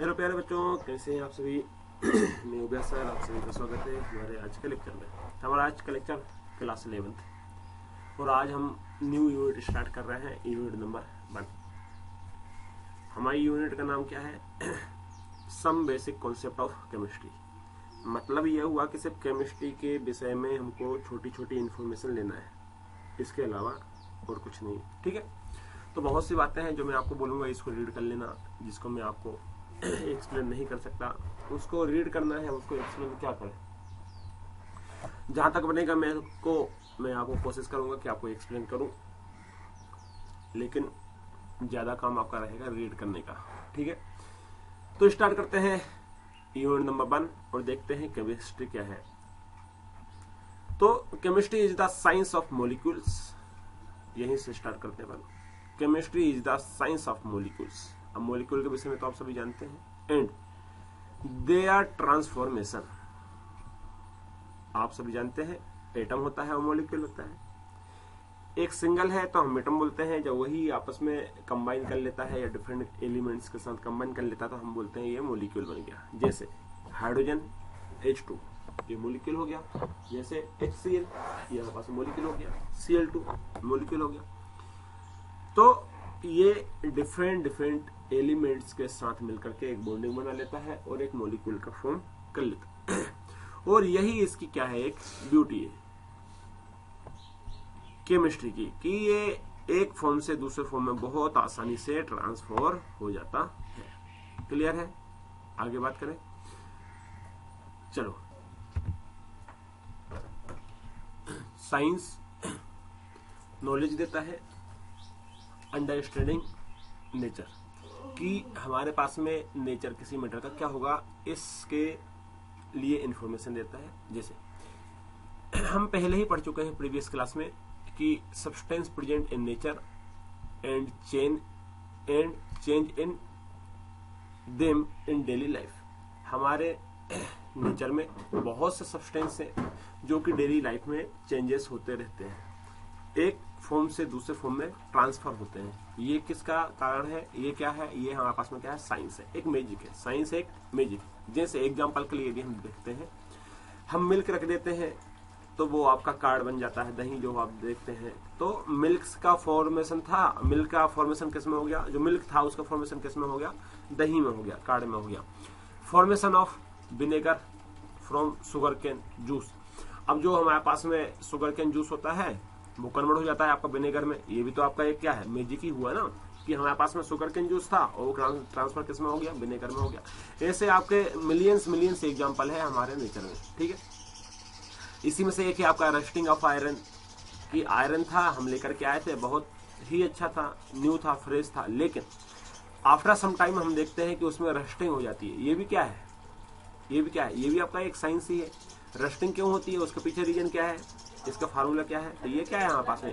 Hello प्यारे बच्चों, कैसे हैं आप सभी। मैं उबैद सर, आप सभी का स्वागत है हमारे आज के लेक्चर में। हमारा आज का लेक्चर क्लास 11th और आज हम न्यू यूनिट स्टार्ट कर रहे हैं, यूनिट नंबर 1। हमारी यूनिट का नाम क्या है? Some basic concept of chemistry. मतलब यह हुआ कि सिर्फ केमिस्ट्री के विषय में हमको छोटी छोटी इन्फॉर्मेशन लेना है, इसके अलावा और कुछ नहीं। ठीक है, तो बहुत सी बातें हैं जो मैं आपको बोलूंगा, इसको रीड कर लेना। जिसको मैं आपको एक्सप्लेन नहीं कर सकता उसको रीड करना है, उसको एक्सप्लेन क्या करें। जहां तक बनेगा मैं आपको कोशिश करूंगा कि आपको एक्सप्लेन करूं, लेकिन ज्यादा काम आपका रहेगा रीड करने का। ठीक है, तो स्टार्ट करते हैं यूनिट नंबर 1 और देखते हैं केमिस्ट्री क्या है। तो chemistry is the science of molecules, यहीं से स्टार्ट करते हैं। Chemistry is the science of molecules. अब मॉलिक्यूल के विषय में तो आप सभी जानते हैं। एंड दे आर ट्रांसफॉर्मेशन, आप सभी जानते हैं एटम होता है और मॉलिक्यूल होता है। एक सिंगल है तो हम एटम बोलते हैं, जब वही आपस में कंबाइन कर लेता है या डिफरेंट एलिमेंट्स के साथ कंबाइन कर लेता है तो हम बोलते हैं ये मॉलिक्यूल बन गया। जैसे हाइड्रोजन H2 ये मॉलिक्यूल हो गया, जैसे HCl ये हमारे पास मॉलिक्यूल हो गया, Cl2 मॉलिक्यूल हो गया। तो ये डिफरेंट एलिमेंट्स के साथ मिलकर के एक बॉन्डिंग बना लेता है और एक मॉलिक्यूल का फॉर्म कर लेता है। और यही इसकी क्या है, एक ब्यूटी है केमिस्ट्री की, कि ये एक फॉर्म से दूसरे फॉर्म में बहुत आसानी से ट्रांसफर हो जाता है। क्लियर है? आगे बात करें, चलो। साइंस नॉलेज देता है, अंडरस्टैंडिंग नेचर, कि हमारे पास में नेचर किसी मैटर का क्या होगा इसके लिए इंफॉर्मेशन देता है। जैसे हम पहले ही पढ़ चुके हैं प्रीवियस क्लास में कि substance present in nature and change in them in daily life. हमारे नेचर में बहुत से सब्सटेंस हैं जो कि डेली लाइफ में चेंजेस होते रहते हैं, एक फॉर्म से दूसरे फॉर्म में ट्रांसफर होते हैं। ये किसका कारण है? ये क्या है? ये हमारे पास में क्या है? साइंस है, एक मैजिक है। साइंस एक मैजिक। जैसे एग्जांपल के लिए यदि हम देखते हैं, हम मिल्क रख देते हैं तो वो आपका कार्ड बन जाता है। दही जो आप देखते हैं, तो मिल्क का फॉर्मेशन था, मिल्क का फॉर्मेशन किस में हो गया? जो मिल्क था उसका फॉर्मेशन किस में हो गया? दही में हो गया, कार्ड में हो गया। Formation of vinegar from sugarcane juice. अब जो हमारे पास में शुगर केन जूस होता है वो कन्वर्ट हो जाता है आपका विनेगर में। ये भी तो आपका एक क्या है, मैजिक ही हुआ ना, कि हमारे पास में शुगर केन जूस था और वो ट्रांसफर किस में हो गया? विनेगर में हो गया। ऐसे आपके मिलियंस एग्जांपल है हमारे नेचर में। ठीक है, इसी में से एक है आपका रस्टिंग ऑफ आयरन, कि आयरन था हम लेकर के आए थे, बहुत ही अच्छा था, न्यू था, फ्रेश था, लेकिन आफ्टर सम टाइम हम देखते हैं कि उसमें रस्टिंग हो जाती है। ये भी क्या है? ये भी क्या है? ये भी आपका एक साइंस ही है। रस्टिंग क्यों होती है, उसके पीछे रीजन क्या है, इसका फार्मूला क्या है? तो ये क्या है हमारे पास में?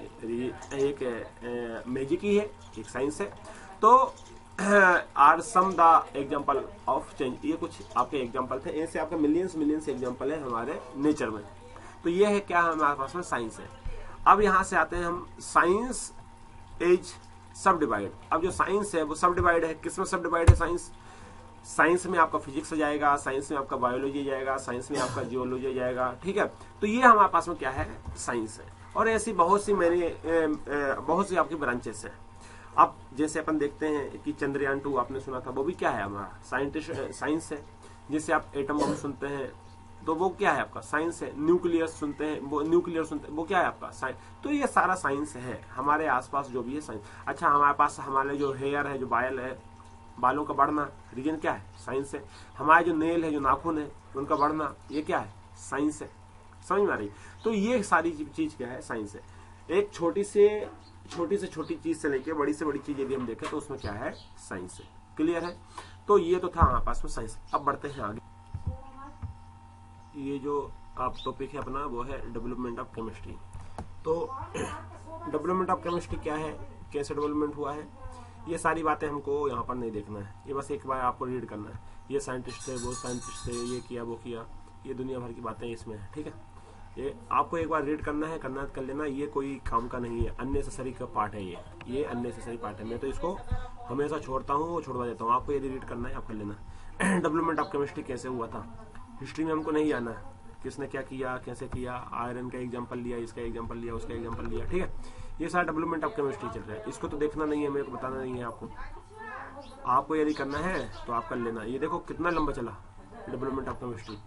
एक मैजिक ही है, एक साइंस है। तो are some the example of change, ये कुछ आपके एग्जांपल थे। ऐसे आपके मिलियंस एग्जांपल है हमारे नेचर में। तो ये है क्या, हमारे पास में साइंस है। अब यहां से आते हैं हम, साइंस इज सब डिवाइड। अब जो साइंस है वो सब डिवाइड है। किसमें सब डिवाइड है? साइंस में आपका फिजिक्स जाएगा, साइंस में आपका बायोलॉजी जाएगा, साइंस में आपका जियोलॉजी जाएगा। ठीक है, तो ये हमारे पास में क्या है? साइंस है। और ऐसी बहुत सी आपकी ब्रांचेस है। अब जैसे अपन देखते हैं कि चंद्रयान 2 आपने सुना था, वो भी क्या है? हमारा साइंस है। जैसे आप एटम बम सुनते हैं तो वो क्या है? आपका साइंस है। न्यूक्लियर सुनते हैं, वो क्या है? आपका साइंस। तो ये सारा साइंस है। हमारे आसपास जो भी है साइंस। अच्छा, हमारे पास हमारे जो हेयर है, जो बाल है, बालों का बढ़ना, रीजन क्या है? साइंस है। हमारे जो नेल है, जो नाखून है, उनका बढ़ना, ये क्या है? साइंस है। समझ में आ रही? तो ये सारी चीज क्या है? साइंस है। एक छोटी से छोटी चीज से लेके बड़ी से बड़ी चीज यदि हम देखें तो उसमें क्या है? साइंस है। क्लियर है? तो ये तो था हमारे पास में साइंस। अब बढ़ते हैं आगे। ये जो आप टॉपिक है अपना वो है डेवलपमेंट ऑफ केमिस्ट्री। तो डेवलपमेंट ऑफ केमिस्ट्री क्या है, कैसे डेवलपमेंट हुआ है, ये सारी बातें हमको यहाँ पर नहीं देखना है। ये बस एक बार आपको रीड करना है। ये साइंटिस्ट थे, वो साइंटिस्ट थे, ये किया, वो किया, ये दुनिया भर की बातें इसमें है। ठीक है, ये आपको एक बार रीड करना है, कर लेना। ये कोई काम का नहीं है, अननेसेसरी का पार्ट है। ये अननेसेसरी पार्ट है। मैं तो इसको हमेशा छोड़ता हूँ वो छुड़वा देता हूँ। आपको यदि रीड करना है आप कर लेना। डेवलपमेंट ऑफ केमिस्ट्री कैसे हुआ था, हिस्ट्री में हमको नहीं आना है, किसने क्या किया, कैसे किया, आयरन का एग्जांपल लिया, इसका एग्जांपल लिया, उसका एग्जांपल लिया, ठीक है। ये सारा डेवलपमेंट ऑफ केमिस्ट्री चल रहा है, इसको तो देखना नहीं है, मेरे को बताना नहीं है आपको। आपको यदि करना है तो आप कर लेना। ये देखो कितना लंबा चला डेवलपमेंट ऑफ केमिस्ट्री,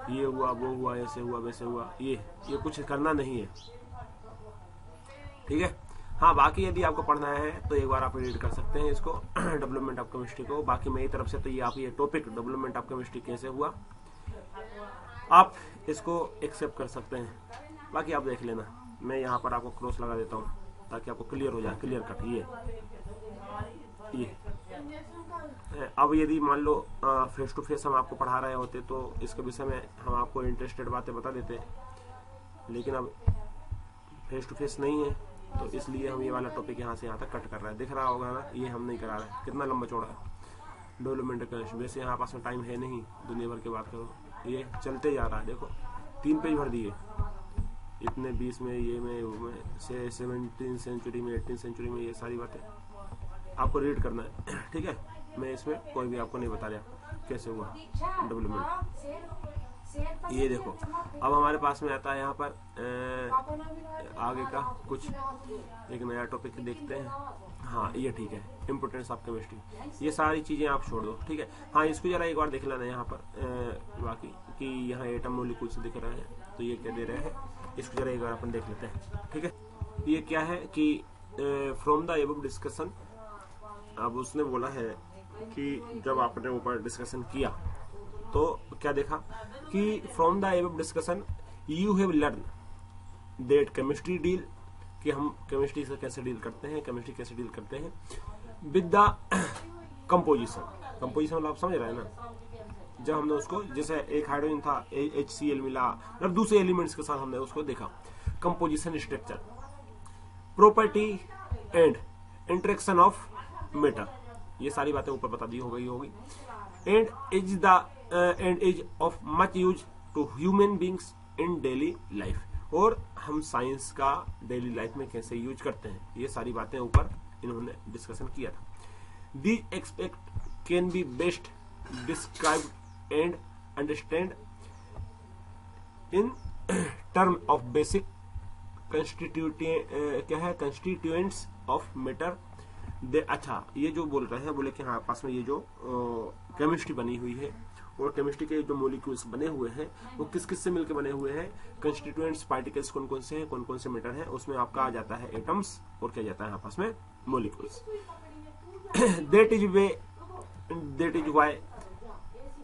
ये हुआ, वो हुआ, ऐसे हुआ, वैसे हुआ, ये कुछ करना नहीं है, ठीक है। हाँ, बाकी यदि आपको पढ़ना है तो एक बार आप रीड कर सकते हैं इसको, डेवलपमेंट ऑफ केमिस्ट्री को। बाकी मेरी तरफ से तो ये आप ये टॉपिक डेवलपमेंट ऑफ केमिस्ट्री कैसे हुआ आप इसको एक्सेप्ट कर सकते हैं। बाकी आप देख लेना, मैं यहाँ पर आपको क्रॉस लगा देता हूँ ताकि आपको क्लियर हो जाए, क्लियर कट। ये अब यदि मान लो फेस टू फेस हम आपको पढ़ा रहे होते तो इसके विषय में हम आपको इंटरेस्टेड बातें बता देते, लेकिन अब फेस टू फेस नहीं है तो इसलिए हम ये वाला टॉपिक यहाँ से यहाँ तक कट कर रहे हैं। दिख रहा होगा ना, ये हम नहीं करा रहे, कितना लंबा चौड़ा है डेवलपमेंट का। वैसे यहाँ पास में टाइम है नहीं, दुनिया भर की बात करो, ये चलते जा रहा है। देखो 3 पेज भर दिए, इतने 20 में, ये में 17th सेंचुरी में, 18th सेंचुरी में, ये सारी बातें आपको रीड करना है, ठीक है। मैं इसमें कोई भी आपको नहीं बता रहा कैसे हुआ डेवलपमेंट। ये देखो अब हमारे पास में आता है यहाँ पर आगे का कुछ एक नया टॉपिक देखते हैं। हाँ, ये ठीक है, इम्पोर्टेंस ऑफ केमिस्ट्री। ये सारी चीजें आप छोड़ दो, ठीक है। हाँ, इसको जरा एक बार देख लेना यहाँ पर बाकी कि यहाँ एटम मोलिक्यूल्स दिख रहे हैं तो ये क्या दे रहे हैं, इसको जरा एक बार अपन देख लेते हैं, ठीक है। ये क्या है कि फ्रॉम द एबव डिस्कशन, अब उसने बोला है कि जब आपने ऊपर डिस्कशन किया तो क्या देखा कि from the above discussion you have learn that chemistry deal, कि हम केमिस्ट्री से कैसे डील करते हैं, केमिस्ट्री कैसे डील करते हैं विद द कंपोजिशन। कंपोजिशन मतलब आप समझ रहे हैं ना, जब हमने उसको, जैसे एक हाइड्रोजन था, HCl मिला, मतलब दूसरे एलिमेंट्स के साथ हमने उसको देखा। Composition, structure, property and interaction of matter, ये सारी बातें ऊपर बता दी होगी। And is of much use to human beings in daily life, और हम साइंस का डेली लाइफ में कैसे यूज करते हैं, ये सारी बातें ऊपर इन्होंने डिस्कशन किया था। These expect can be best described and understand in term of basic constituents of matter. अच्छा, ये जो बोल रहे हैं, बोले कि हाँ पास में ये जो केमिस्ट्री बनी हुई है और केमिस्ट्री के जो मॉलिक्यूल्स बने हुए हैं वो किस किस से मिलकर बने हुए हैं, कंस्टिट्यूएंट्स पार्टिकल्स कौन कौन से हैं, कौन कौन से मैटर हैं, उसमें आपका आ जाता है एटम्स और क्या जाता है आपस में molecules. That is why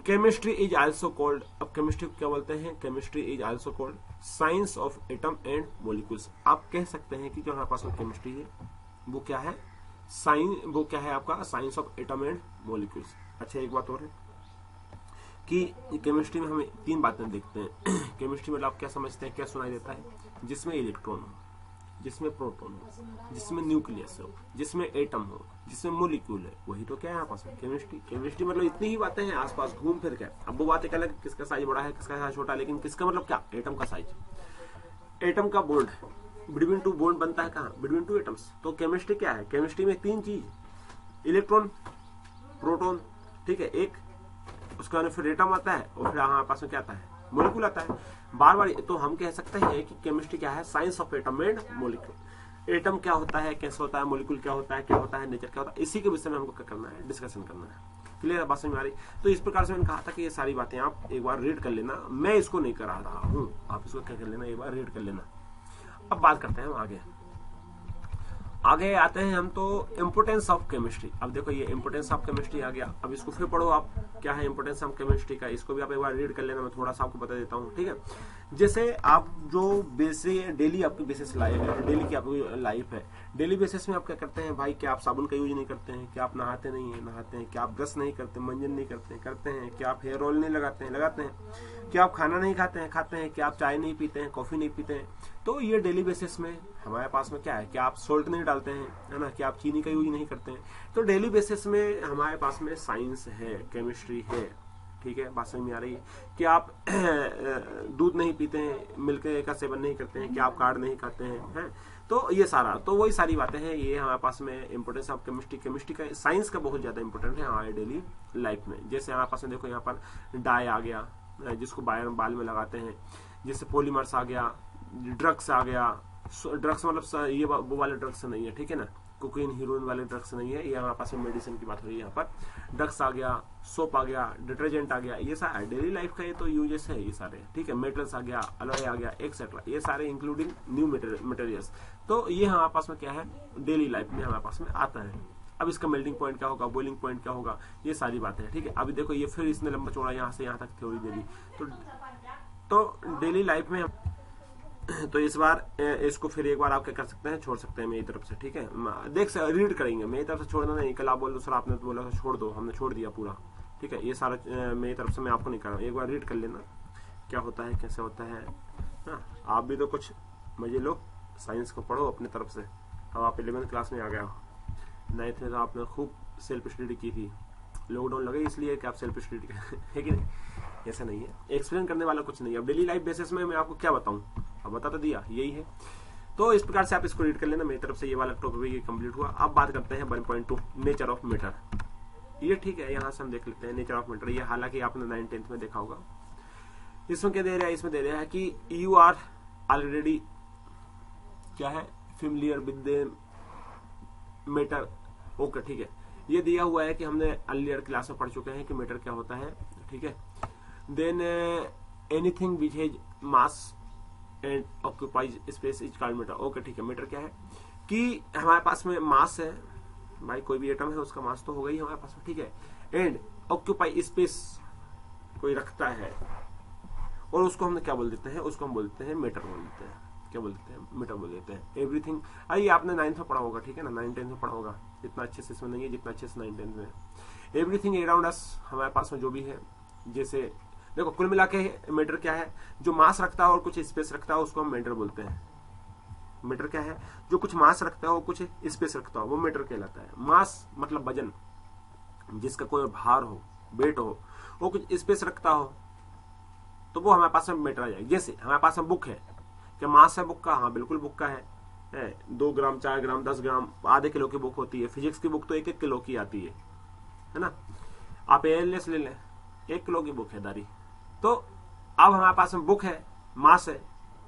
chemistry is also called, अब केमिस्ट्री क्या बोलते हैं, chemistry is also called science of atom and molecules. आप कह सकते हैं कि जो हमारे पास में केमिस्ट्री है वो क्या है, वो क्या है आपका science of atom and molecules. अच्छा, एक बात और है कि केमिस्ट्री में हमें 3 बातें देखते हैं। केमिस्ट्री में आप क्या समझते हैं, क्या सुनाई देता है, जिसमें इलेक्ट्रॉन हो, जिसमें प्रोटॉन हो, जिसमें न्यूक्लियस हो, जिसमें एटम हो, जिसमें मॉलिक्यूल है, वही तो क्या है यहाँ पास केमिस्ट्री। केमिस्ट्री मतलब इतनी ही बातें हैं आसपास घूम फिर के। अब वो बातें क्या लगे, किसका साइज बड़ा है, किसका साइज छोटा है, लेकिन किसका मतलब क्या, एटम का साइज, एटम का बॉन्ड, बिटवीन 2 बॉन्ड बनता है कहाँ, बिटवीन 2 एटम्स। तो केमिस्ट्री क्या है, केमिस्ट्री में 3 चीज, इलेक्ट्रॉन, प्रोटॉन, ठीक है, एक उसका फिर एटम आता है, और फिर हमारे पास में क्या आता है, मॉलिक्यूल आता है। बार बार तो हम कह सकते हैं कि केमिस्ट्री क्या है, science of atom and molecule. Atom क्या होता है, कैसे होता है, मॉलिक्यूल क्या होता है, नेचर क्या होता है, इसी के विषय में हमको क्या करना है, डिस्कशन करना है। क्लियर है, बात समझ में आ रही। तो इस प्रकार से मैंने कहा था कि ये सारी बातें आप एक बार रीड कर लेना, मैं इसको नहीं करा रहा हूँ, आप इसको क्या कर लेना, एक बार रीड कर लेना। अब बात करते हैं हम आगे आते हैं हम तो इम्पोर्टेंस ऑफ केमिस्ट्री। अब देखो ये इम्पोर्टेंस ऑफ केमिस्ट्री आ गया, अब इसको फिर पढ़ो आप, क्या है इम्पोर्टेंस ऑफ केमिस्ट्री का, इसको भी आप एक बार रीड कर लेना, मैं थोड़ा सा आपको बता देता हूँ, ठीक है। जैसे आप जो बेसिक डेली आपकी बेसिस लाइफ है, डेली की आपकी लाइफ है, डेली बेसिस में आप क्या करते हैं भाई, क्या आप साबुन का यूज नहीं करते हैं, क्या आप नहाते नहीं है, नहाते हैं, क्या आप ब्रश नहीं करते, मंजन नहीं करते हैं, क्या आप हेयर ऑयल नहीं लगाते हैं, क्या आप खाना नहीं खाते हैं, क्या आप चाय नहीं पीते हैं, कॉफी नहीं पीते हैं। तो ये डेली बेसिस में हमारे पास में क्या है, क्या आप सोल्ट नहीं डालते हैं, है ना, क्या आप चीनी का यूज नहीं करते हैं। तो डेली बेसिस में हमारे पास में साइंस है, केमिस्ट्री है, ठीक है, बात समझ में आ रही है कि आप दूध नहीं पीते हैं, मिल्क का सेवन नहीं करते हैं, कि आप कार्ड नहीं खाते हैं, तो ये सारा, तो वही सारी बातें हैं। ये हमारे पास में इंपोर्टेंस ऑफ केमिस्ट्री का, साइंस का बहुत ज्यादा इंपोर्टेंट है हमारे डेली लाइफ में। जैसे हमारे पास में देखो यहाँ पर डाई आ गया, जिसको बाल में लगाते हैं, जैसे पॉलीमर्स आ गया, ड्रग्स आ गया। ड्रग्स मतलब ये वो वाले ड्रग्स नहीं है, ठीक है ना, कोकीन हीरोइन वाले ड्रग्स नहीं है, ये हमारे पास में मेडिसिन की बात हो रही है। यहाँ पर ड्रग्स आ गया, सोप आ गया, डिटर्जेंट आ गया, ये सारा डेली लाइफ का ये तो यूजेस है ये सारे, ठीक है। मेटल्स आ गया, अलॉय आ गया, एक्सेट्रा, ये सारे इंक्लूडिंग न्यू मटेरियल्स। तो ये हमारे पास में क्या है, डेली लाइफ में हमारे पास में आता है। अब इसका मेल्टिंग पॉइंट क्या होगा, बॉइलिंग पॉइंट क्या होगा, ये सारी बातें हैं, ठीक है। अभी देखो ये फिर इसने लंबा चौड़ा यहाँ से यहाँ तक थ्योरी दे दी। तो डेली लाइफ में तो इस बार इसको फिर एक बार आप क्या कर सकते हैं, छोड़ सकते हैं मेरी तरफ से, ठीक है। रीड करेंगे, मेरी तरफ से छोड़ना नहीं। कल आप बोल दो सर आपने तो बोला छोड़ दो, हमने छोड़ दिया पूरा, ठीक है। ये सारा मेरी तरफ से मैं आपको नहीं कर रहा हूँ, एक बार रीड कर लेना क्या होता है, कैसे होता है। आप भी तो कुछ मजे लो, साइंस को पढ़ो अपनी तरफ से। अब आप 11th क्लास में आ गया, 9th में तो आपने खूब सेल्फ स्टडी की थी, लॉकडाउन लगे इसलिए कि आप सेल्फ स्टडी है कि नहीं, ऐसा नहीं है। एक्सप्लेन करने वाला कुछ नहीं है। अब डेली लाइफ बेसिस में मैं आपको क्या बताऊं, अब बता तो दिया, यही है। तो इस प्रकार से आप इसको रीड कर लेना। मेरी तरफ से ये वाला टॉपिक कंप्लीट हुआ। अब बात करते हैं 1.2 नेचर ऑफ मैटर। ये ठीक है, यहाँ से हम देख लेते हैं नेचर ऑफ मैटर। ये हालांकि आपने 9th 10th में देखा होगा। इसमें क्या दे रहा है, इसमें दे रहा है कि यू आर ऑलरेडी क्या है, familiar with the matter. Okay, ठीक है, ये दिया हुआ है कि हमने अर्लियर क्लास में पढ़ चुके हैं कि मैटर क्या होता है, ठीक है। Than anything which has mass and occupies space is called matter. Okay, ठीक है। मैटर क्या है कि हमारे पास में मास है, भाई कोई भी एटम है उसका मास तो होगा ही हमारे पास में, ठीक है। एंड ऑक्यूपाई स्पेस कोई रखता है, और उसको हम क्या बोल देते हैं, उसको हम बोलते हैं मैटर बोल देते हैं। क्या बोल देते हैं, मैटर बोल देते हैं। एवरीथिंग, ये आपने 9th में पढ़ा होगा, ठीक है ना, 9th 10th में पढ़ा होगा। इतना अच्छे से इसमें नहीं है जितना अच्छे से 9th 10th में। एवरीथिंग अराउंड अस, हमारे पास में जो भी है, जैसे देखो कुल मिला के मैटर क्या है, जो मास रखता है और कुछ स्पेस रखता है उसको हम मैटर बोलते हैं। मैटर क्या है, जो कुछ मास रखता है और कुछ स्पेस रखता हो वो मैटर कहलाता है। मास मतलब वजन, जिसका कोई भार हो, वेट हो, वो कुछ स्पेस रखता हो तो वो हमारे पास में मैटर आ जाएगा। जैसे हमारे पास में बुक है, क्या मास है बुक का, हाँ बिल्कुल बुक का है 2 ग्राम 4 ग्राम 10 ग्राम आधे किलो की बुक होती है। फिजिक्स की बुक तो 1-1 किलो की आती है ना। आप एएलएस ले लें, 1 किलो की बुक है दारी। तो अब हमारे पास में बुक है, मास है,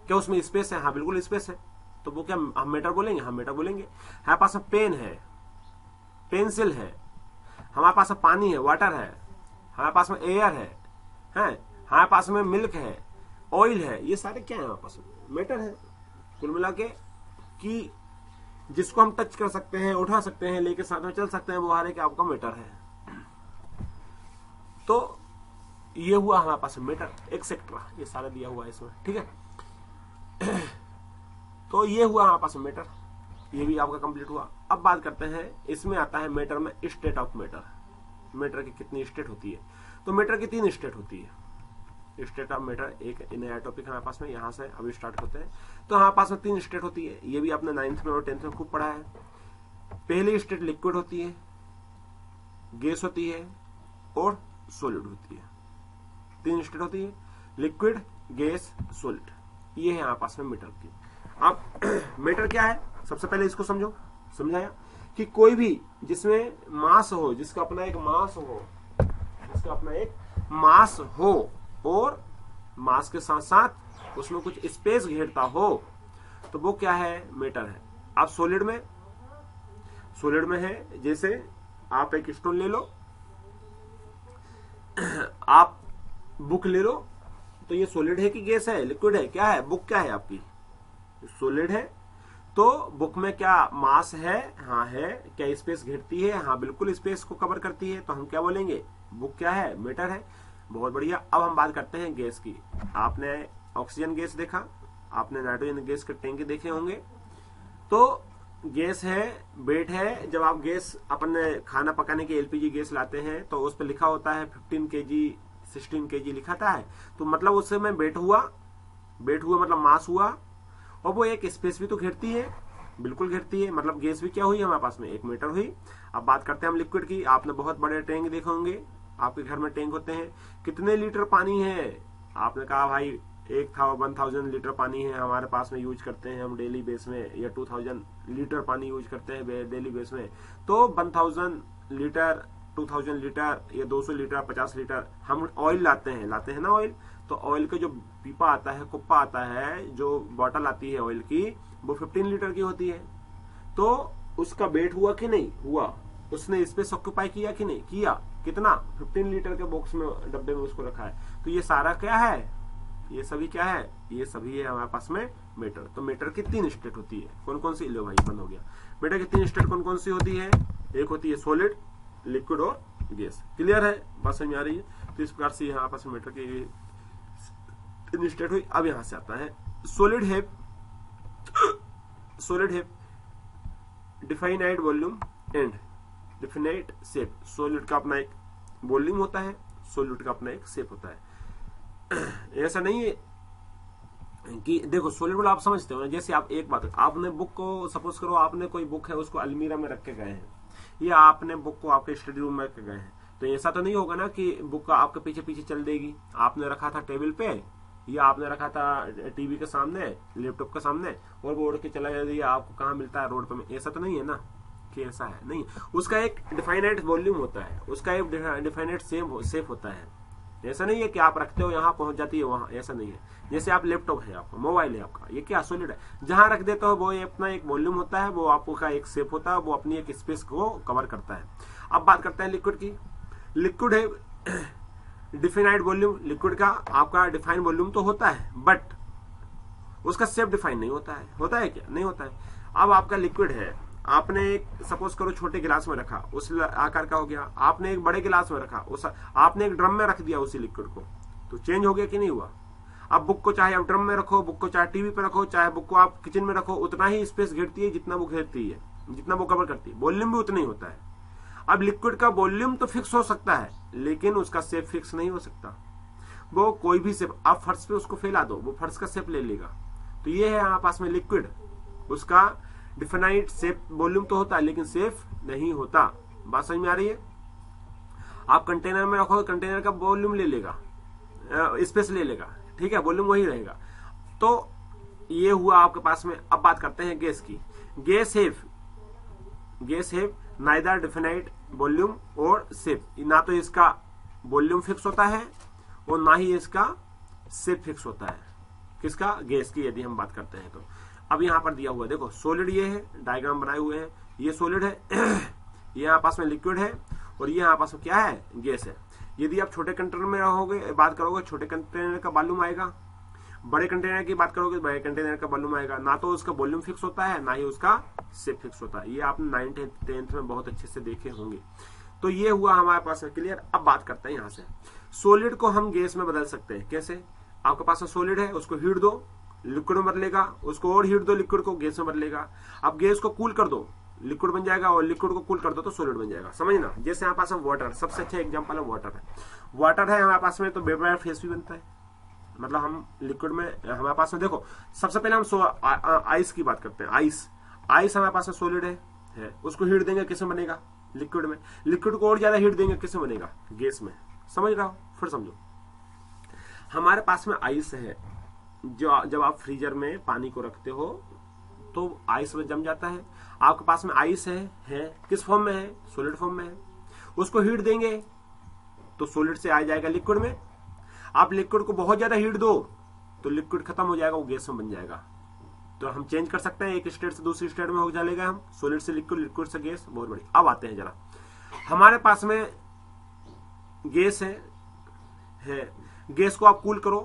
क्या उसमें स्पेस है, हाँ बिल्कुल स्पेस है, तो वो क्या हम मैटर बोलेंगे, हम मैटर बोलेंगे। हमारे पास में पेन है, पेंसिल है, हमारे पास में पानी है, वाटर है, हमारे पास में एयर है, हमारे पास में मिल्क है, ऑयल है, ये सारे क्या है हमारे पास में, मैटर है। कुल मिला के कि जिसको हम टच कर सकते हैं, उठा सकते हैं, लेके साथ में चल सकते हैं, वो हर एक आपका मैटर है। तो ये हुआ हमारे पास मैटर एक्सेट्रा, ये सारा दिया हुआ है इसमें, ठीक है। तो ये हुआ हमारे पास मैटर, ये भी आपका कंप्लीट हुआ। अब बात करते हैं, इसमें आता है मैटर में स्टेट ऑफ मैटर। मैटर की कितनी स्टेट होती है, तो मैटर की 3 स्टेट होती है। स्टेट ऑफ मैटर एक नया टॉपिक हमारे पास में, यहां से अभी स्टार्ट होते हैं। तो हमारे पास में 3 स्टेट होती है, ये भी आपने 9th में और 10th में खूब पढ़ा है। पहली स्टेट लिक्विड होती है, गैस होती है और सॉलिड होती है। 3 स्टेट होती है, लिक्विड, गैस, सॉलिड, ये है हमारे पास में मैटर की। अब मैटर क्या है, सबसे पहले इसको समझो, समझाया कि कोई भी जिसमें मास हो, जिसका अपना एक मास हो, जिसका अपना एक मास हो और मास के साथ साथ उसमें कुछ स्पेस घेरता हो, तो वो क्या है, मैटर है। आप सॉलिड में है, जैसे आप एक स्टोन ले लो, आप बुक ले लो, तो ये सॉलिड है कि गैस है, लिक्विड है, क्या है, बुक क्या है आपकी, सॉलिड है। तो बुक में क्या मास है, हाँ है, क्या स्पेस घेरती है, हाँ बिल्कुल स्पेस को कवर करती है, तो हम क्या बोलेंगे, बुक क्या है, मैटर है। बहुत बढ़िया। अब हम बात करते हैं गैस की। आपने ऑक्सीजन गैस देखा, आपने नाइट्रोजन गैस के टैंक देखे होंगे। तो गैस है, वेट है। जब आप गैस अपने खाना पकाने की एलपीजी गैस लाते हैं तो उस पर लिखा होता है 15 kg 16 kg लिखाता है, तो मतलब उससे में वेट हुआ मतलब मास हुआ, और वो एक स्पेस भी तो घेरती है, बिल्कुल घेरती है, मतलब गैस भी क्या हुई हमारे पास में, एक मैटर हुई। अब बात करते हैं हम लिक्विड की। आपने बहुत बड़े टैंक देखे होंगे, आपके घर में टैंक होते हैं, कितने लीटर पानी है? आपने कहा भाई 1000 लीटर पानी है हमारे पास में, यूज करते हैं हम डेली बेस में, या 2000 लीटर पानी यूज करते हैं डेली बेस में। तो 1000 लीटर, 2000 लीटर या 200 लीटर, 50 लीटर हम ऑयल लाते हैं ना ऑयल। तो ऑयल का जो पीपा आता है, कुप्पा आता है, जो बॉटल आती है ऑयल की, वो 15 लीटर की होती है। तो उसका वेट हुआ कि नहीं हुआ? उसने स्पेस ऑक्यूपाई किया कि नहीं किया? कितना? 15 लीटर के बॉक्स में, डब्बे में उसको रखा है। तो ये सारा क्या है? ये सभी क्या है? ये सभी है हमारे पास में मैटर। तो मैटर की 3 स्टेट होती है। कौन कौन सी? लो भाई बंद हो गया। मैटर की 3 स्टेट कौन कौन सी होती है? एक होती है सॉलिड, लिक्विड और गैस। क्लियर है? बात समझ में आ रही है? तो इस प्रकार से यहाँ आपस में मैटर की 3 स्टेट हुई। अब यहां से आता है सॉलिड है definite volume and definite shape. Solid का अपना एक वॉल्यूम होता है, सॉलिड का अपना एक शेप होता है। ऐसा नहीं है कि देखो सॉलिड आप समझते हो ना, जैसे आप एक बात, आपने बुक को, सपोज करो आपने कोई बुक है उसको अलमीरा में रख के गए हैं, या आपने बुक को आपके स्टडी रूम में रख के गए हैं, तो ऐसा तो नहीं होगा ना कि बुक आपके पीछे पीछे चल देगी। आपने रखा था टेबल पे, या आपने रखा था टीवी के सामने, लैपटॉप के सामने, और वो उड़ के चला जाएगा, आपको कहाँ मिलता है? रोड पे। ऐसा तो नहीं है ना कि ऐसा है, नहीं। उसका एक डिफाइनाइट वॉल्यूम होता है, उसका एक डिफाइनाइट शेप होता है। ऐसा नहीं है कि आप रखते हो यहाँ पहुंच जाती है वहां, ऐसा नहीं है। जैसे आप लैपटॉप है, आपका मोबाइल है, आपका ये क्या सॉलिड है, जहां रख देते हो वो अपना एक वॉल्यूम होता है, वो आपका एक शेप होता है, वो अपनी एक स्पेस को कवर करता है। अब बात करते हैं लिक्विड की। लिक्विड है डिफाइनाइट वॉल्यूम। लिक्विड का आपका डिफाइन वॉल्यूम तो होता है, बट उसका शेप डिफाइन नहीं होता है। होता है क्या? नहीं होता है। अब आपका लिक्विड है, आपने एक सपोज करो छोटे गिलास में रखा, उस आकार का हो गया। आपने एक बड़े गिलास में रखा, उस आपने एक ड्रम में रख दिया उसी लिक्विड को, तो चेंज हो गया कि नहीं हुआ? अब बुक को चाहे आप ड्रम में रखो, बुक को चाहे टीवी पे रखो, चाहे बुक को आप किचन में रखो, उतना ही स्पेस घेरती है जितना वो घेरती है, जितना वो कवर करती है। वॉल्यूम भी उतना ही होता है। अब लिक्विड का वॉल्यूम तो फिक्स हो सकता है, लेकिन उसका शेप फिक्स नहीं हो सकता। वो कोई भी शेप, आप फर्श पे उसको फैला दो, वो फर्श का शेप ले लेगा। तो ये है हमारे पास में लिक्विड, उसका डिफाइनाइट शेप वॉल्यूम तो होता है, लेकिन शेप नहीं होता। बात समझ में आ रही है? आप कंटेनर में रखो, कंटेनर का वॉल्यूम ले लेगा, स्पेस ले लेगा, ठीक है, वॉल्यूम वही रहेगा। तो ये हुआ आपके पास में। अब बात करते हैं गैस की। Guys have neither definite volume और शेप। ना तो इसका वॉल्यूम फिक्स होता है और ना ही इसका शेप फिक्स होता है। किसका? गैस की यदि हम बात करते हैं तो। अब यहां पर दिया हुआ है, देखो सॉलिड ये है, डायग्राम बनाए हुए हैं, ये सॉलिड है, ये यहाँ पास में लिक्विड है, और ये यहाँ पास में क्या है? गैस है। यदि आप छोटे कंटेनर में रहोगे, बात करोगे, छोटे कंटेनर का वॉल्यूम आएगा। बड़े कंटेनर की बात करोगे, बड़े कंटेनर का वॉल्यूम आएगा। ना तो उसका वॉल्यूम फिक्स होता है, ना ही उसका शेप फिक्स होता है। ये आपने 9th 10th में बहुत अच्छे से देखे होंगे। तो ये हुआ हमारे पास में क्लियर। अब बात करते हैं यहाँ से, सॉलिड को हम गैस में बदल सकते हैं। कैसे? आपके पास में सॉलिड है, उसको हीट दो, लिक्विड में बदलेगा, उसको और हीट दो, लिक्विड को गैस में बदलेगा। अब गैस को कूल कर दो, लिक्विड बन जाएगा, और लिक्विड को कूल कर दो तो सॉलिड बन जाएगा। समझना? जैसे हमारे पास में वाटर, सबसे अच्छा एग्जांपल है वाटर है। वाटर है हमारे पास में, तो वेपर फेस भी बनता है। मतलब हम लिक्विड में हमारे पास में, देखो सबसे पहले हम आइस की बात करते हैं। आइस हमारे पास में सॉलिड है, उसको हीट देंगे, किस में बनेगा? लिक्विड में। लिक्विड को और ज्यादा हीट देंगे, किस में बनेगा? गैस में। समझ रहा हो? फिर समझो, हमारे पास में आइस है, जो जब आप फ्रीजर में पानी को रखते हो तो आइस में जम जाता है। आपके पास में आइस है किस फॉर्म में है? सॉलिड फॉर्म में है। उसको हीट देंगे तो सॉलिड से आ जाएगा लिक्विड में। आप लिक्विड को बहुत ज्यादा हीट दो तो लिक्विड खत्म हो जाएगा, वो गैस में बन जाएगा। तो हम चेंज कर सकते हैं, एक स्टेट से दूसरी स्टेट में हो जाएगा हम, सॉलिड से लिक्विड, लिक्विड से गैस। बहुत बड़ी। अब आते हैं जरा, हमारे पास में गैस है, गैस को आप कूल करो,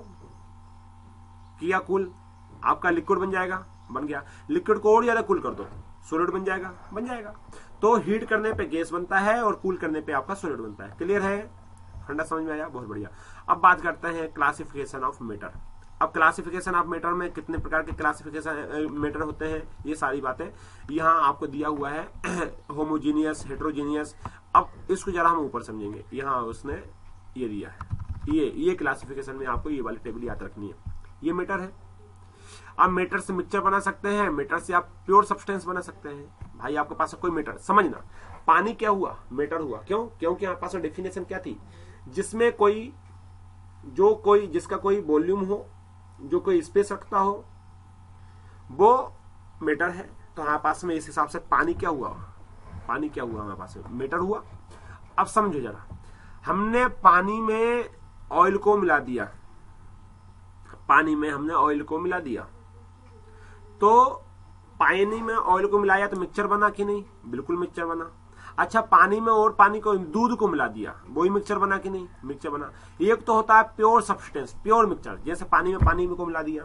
किया कूल, आपका लिक्विड बन जाएगा, बन गया। लिक्विड को और ज्यादा कूल कर दो, सॉलिड बन जाएगा, बन जाएगा। तो हीट करने पे गैस बनता है और कूल करने पे आपका सॉलिड बनता है। क्लियर है? फंडा समझ में आया? बहुत बढ़िया। अब बात करते हैं क्लासिफिकेशन ऑफ मैटर। अब क्लासिफिकेशन ऑफ मैटर में कितने प्रकार के क्लासिफिकेशन मैटर होते हैं, ये सारी बातें यहाँ आपको दिया हुआ है। Homogeneous, heterogeneous. अब इसको जरा हम ऊपर समझेंगे। यहाँ उसने ये दिया है, ये क्लासिफिकेशन में आपको ये वाली टेबल याद रखनी है। ये मैटर है। आप मैटर से मिक्सचर बना सकते हैं, मैटर से आप प्योर सब्सटेंस बना सकते हैं। भाई आपके पास कोई मैटर, समझना, पानी क्या हुआ, मेटर हुआ। क्यों? क्योंकि हमारे पास डेफिनेशन क्या थी, जिसमें जिसका कोई वॉल्यूम हो, जो कोई स्पेस रखता हो, वो मेटर है। तो हमारे पास में इस हिसाब से पानी क्या हुआ, पानी क्या हुआ हमारे पास में, मेटर हुआ। अब समझो जरा, हमने पानी में ऑयल को मिला दिया, पानी में हमने ऑयल को मिला दिया, तो पानी में ऑयल को मिलाया तो मिक्सचर बना कि नहीं? बिल्कुल मिक्सचर बना। अच्छा, पानी में और पानी को, दूध को मिला दिया, वही मिक्सचर बना कि नहीं? मिक्सचर बना। एक तो होता है प्योर सब्सटेंस, प्योर मिक्सचर, जैसे पानी में पानी को मिला दिया,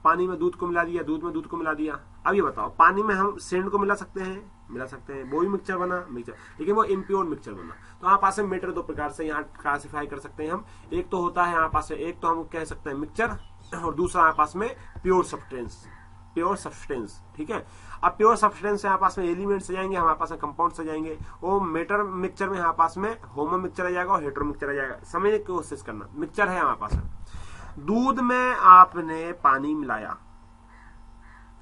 पानी में दूध को मिला दिया, दूध में दूध को मिला दिया। अब ये बताओ, पानी में हम सेंड को मिला सकते हैं? मिला सकते हैं, वही मिक्सचर बना, मिक्सचर, लेकिन वो इम्प्योर मिक्सचर बना। तो यहाँ पास मेटर दो प्रकार से यहाँ क्लासिफाई कर सकते हैं हम। एक तो होता है यहाँ पास, एक तो हम कह सकते हैं मिक्सचर, और दूसरा यहाँ पास में प्योर सब्सटेंस, प्योर सब्सटेंस। ठीक है, अब प्योर सब्सटेंस से यहाँ पास में एलिमेंट्स आ जाएंगे, हमारे पास में कंपाउंड्स आ जाएंगे। वो मेटर मिक्सचर में यहाँ पास में होमो मिक्सचर आ जाएगा और हेटेरो मिक्सचर आ जाएगा। समझने की कोशिश करना, मिक्सचर है हमारे पास में। दूध में आपने पानी मिलाया,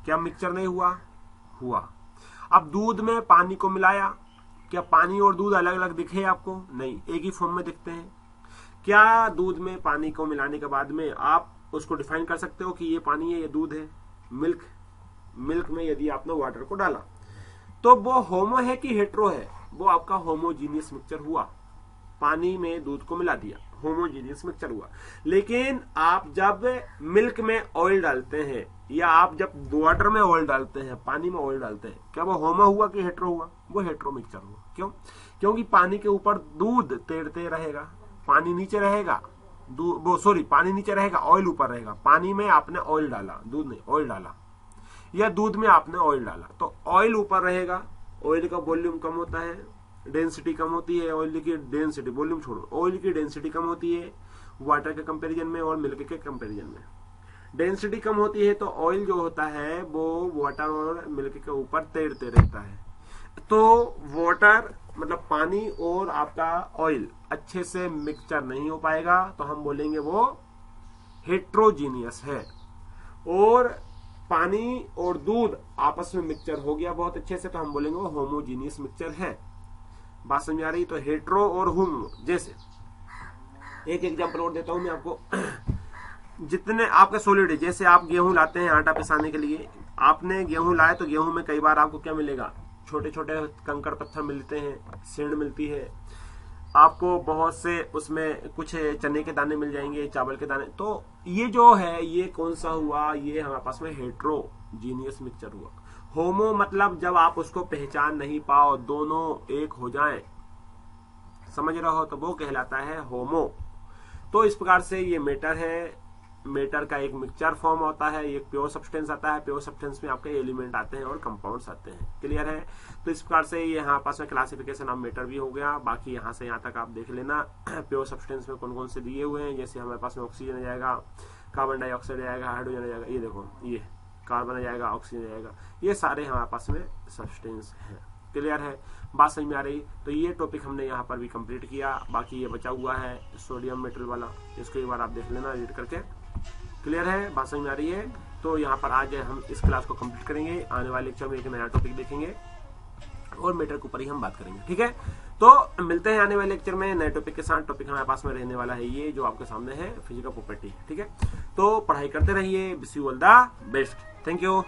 क्या मिक्सचर नहीं हुआ? हुआ। अब दूध में पानी को मिलाया, क्या पानी और दूध अलग अलग दिखे आपको? नहीं, एक ही फॉर्म में दिखते हैं। क्या दूध में पानी को मिलाने के बाद में आप उसको डिफाइन कर सकते हो कि ये पानी है, ये दूध है? मिल्क में यदि आपने वाटर को डाला तो वो होमो है कि हेट्रो है? वो आपका होमोजीनियस मिक्सचर हुआ। पानी में दूध को मिला दिया, होमोजीनियस मिक्सचर हुआ। लेकिन आप जब मिल्क में ऑयल डालते हैं, या आप जब वाटर में ऑयल डालते हैं, पानी में ऑयल डालते हैं, क्या वो होमो हुआ कि हेट्रो हुआ? वो हेट्रो मिक्सचर हुआ। क्यों? क्योंकि पानी के ऊपर दूध तैरते रहेगा, पानी नीचे रहेगा, पानी नीचे रहेगा, ऑयल ऊपर रहेगा। पानी में आपने ऑयल डाला, दूध नहीं, ऑयल डाला, या दूध में आपने ऑयल डाला, तो ऑयल ऊपर रहेगा। ऑयल का वॉल्यूम कम होता है, डेंसिटी कम होती है। ऑयल की डेंसिटी, वॉल्यूम छोड़ो, ऑयल की डेंसिटी कम होती है वाटर के कंपैरिजन में और मिल्क के कंपैरिजन में। डेंसिटी कम होती है तो ऑयल जो होता है वो वाटर और मिल्क के ऊपर तैरते रहता है। तो वाटर मतलब पानी और आपका ऑयल अच्छे से मिक्सचर नहीं हो पाएगा, तो हम बोलेंगे वो हेट्रोजीनियस है। और पानी और दूध आपस में मिक्सचर हो गया बहुत अच्छे से, तो हम बोलेंगे वो होमोजीनियस मिक्सचर है। बात समझ आ रही? तो हेट्रो और होमो, जैसे एक एग्जांपल और देता हूं मैं आपको। जितने आपके सॉलिड है, जैसे आप गेहूं लाते हैं आटा पिसाने के लिए, आपने गेहूं लाया तो गेहूं में कई बार आपको क्या मिलेगा? छोटे छोटे कंकड़ पत्थर मिलते हैं, सेंड मिलती है आपको, बहुत से उसमें कुछ चने के दाने मिल जाएंगे, चावल के दाने। तो ये जो है, ये कौन सा हुआ? ये हमारे पास में हेट्रोजीनियस मिक्सचर हुआ। होमो मतलब जब आप उसको पहचान नहीं पाओ, दोनों एक हो जाएं, समझ रहे हो, तो वो कहलाता है होमो। तो इस प्रकार से ये मेटर है। मेटर का एक मिक्सचर फॉर्म होता है, एक प्योर सब्सटेंस आता है। प्योर सब्सटेंस में आपके एलिमेंट आते हैं और कंपाउंड्स आते हैं। क्लियर है? तो इस प्रकार से ये यहाँ पास में क्लासिफिकेशन ऑफ मेटर भी हो गया। बाकी यहाँ से यहाँ तक आप देख लेना प्योर सब्सटेंस में कौन कौन से दिए हुए हैं। जैसे हमारे पास में ऑक्सीजन आ जाएगा, कार्बन डाइऑक्साइड आ जाएगा, हाइड्रोजन आ जाएगा, ये देखो, ये कार्बन आ जाएगा, ऑक्सीजन आ जाएगा, ये सारे हमारे पास में सब्सटेंस हैं। क्लियर है? बात समझ में आ रही? तो ये टॉपिक हमने यहाँ पर भी कंप्लीट किया। बाकी ये बचा हुआ है सोडियम मेटल वाला, इसको एक बार आप देख लेना रीड करके। क्लियर है? बात समझ में आ रही है? तो यहाँ पर आज हम इस क्लास को कंप्लीट करेंगे। आने वाले लेक्चर में एक नया टॉपिक देखेंगे और मेटर के ऊपर ही हम बात करेंगे। ठीक है, तो मिलते हैं आने वाले लेक्चर में नए टॉपिक के साथ। टॉपिक हमारे पास में रहने वाला है ये जो आपके सामने है, फिजिकल प्रॉपर्टी। ठीक है, तो पढ़ाई करते रहिए। Wish you all the best. Thank you.